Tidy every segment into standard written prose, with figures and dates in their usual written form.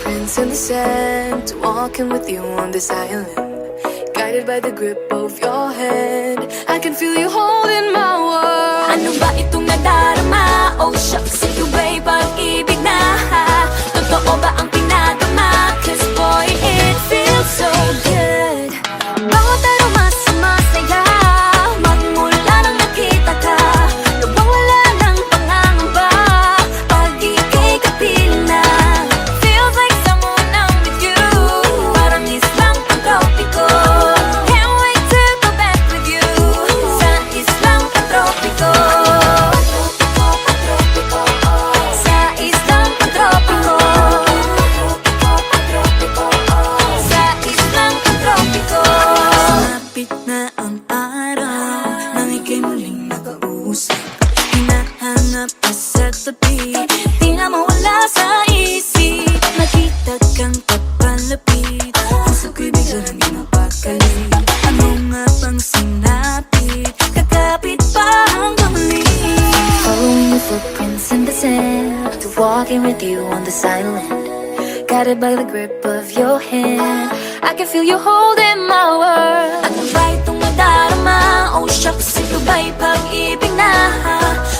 footprints in the sand, walking with you on this island, guided by the grip of your hand. I can feel you holding my world. Ano ba itong nadarama? Oh shucks, ito ba'y pag-ibig na? Totoo ba ang pinagama? Cause boy, it feels so good. Bawat aroma sumasaya, magmula nang nakita ka. Nawawala ng pangangamba, pag ika'y kapiling na. Feels like someone I'm with you, parang islang pantropiko. Can't wait to go back with you, sa islang pantropiko. Sa islang pantropiko. Sa islang pantropiko. Sumapit na ang araw, nang ika'y muling nakausap. Hinahanap ka sa tabi, di na mawala sa isip. Nakita kang papalapit, puso ko'y bigla nang pinapakali. Ano nga bang sinapit, kakapit pa hanggang muli. Following your footprints in the sand, to walking with you on this island, guided by the grip of your hand. I can feel you holding my world. Ano ba itong nadarama? Oh shucks, ito ba'y pag-ibig na?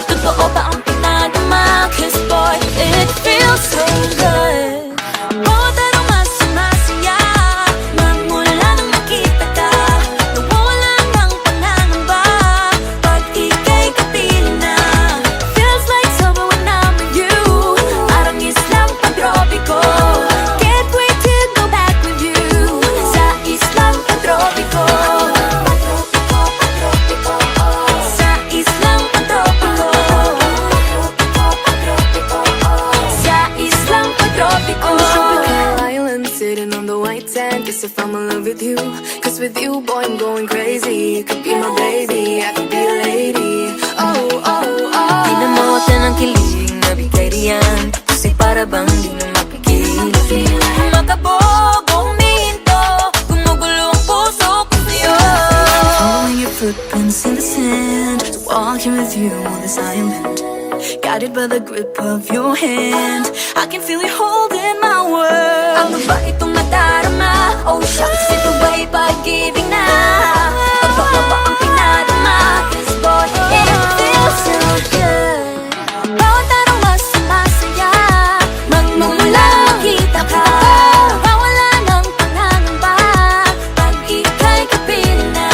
Totoo ba ang pinagama? Cause boy, it feels so good. Bawat aroma sumasaya, magmula nang nakita ka. Nawawala ng pangangamba, pag ika'y kapiling na. Feels like summer when I'm with you, parang islang pantropiko. Can't wait to go back with you, sa islang pantropiko. Sa islang pantropiko. Sa islang pantropiko. Tropical island sitting on the white sand. Guess if I'm in love with you, cause with you, boy, I'm going crazy. You could be my baby, I could be a lady. Oh, oh, oh. Di na mawala ng kilig na bigay riyan, kasi para bang di na mapigil. Makabog o huminto, gumugulo ang puso ko sa'yo. Following your footprints in the sand, walking with you on this island, guided by the grip of your hand. I can feel you holding my world. Ano ba itong nadarama? Oh shucks, ito ba'y pag-ibig na? Totoo ba ang pinadama? Cause boy, it feels so good. Bawat aroma sumasaya, magmumula nakita ka. Nawawala ng pangangamba, pag ika'y kapiling na.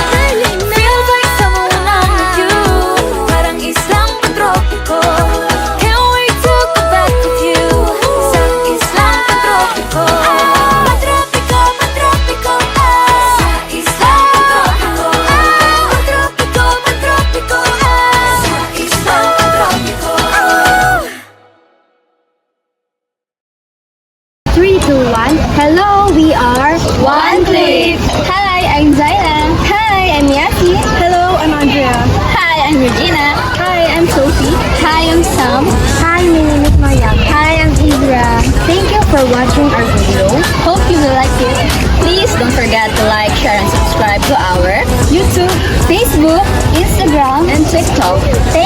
Feels like someone I'm with you, parang islang pantropiko. Can't wait to go back with you, sa islang pantropiko. Pantropiko, pantropiko, sa islang pantropiko. Pantropiko, pantropiko, sa islang pantropiko. 3, 2, 1. Hello, we are One Click. Hi, I'm Zyla. Hi, I'm Yaki. Hello, I'm Andrea. Hi, I'm Regina. Hi, I'm Sophie. Hi, I'm Sam. Hi, my name is Mariam. Hi, I'm Ibra. Thank you for watching our video. Hope you will like it. Please don't forget to like, share, and subscribe to our YouTube, Facebook, Instagram, and TikTok. Thank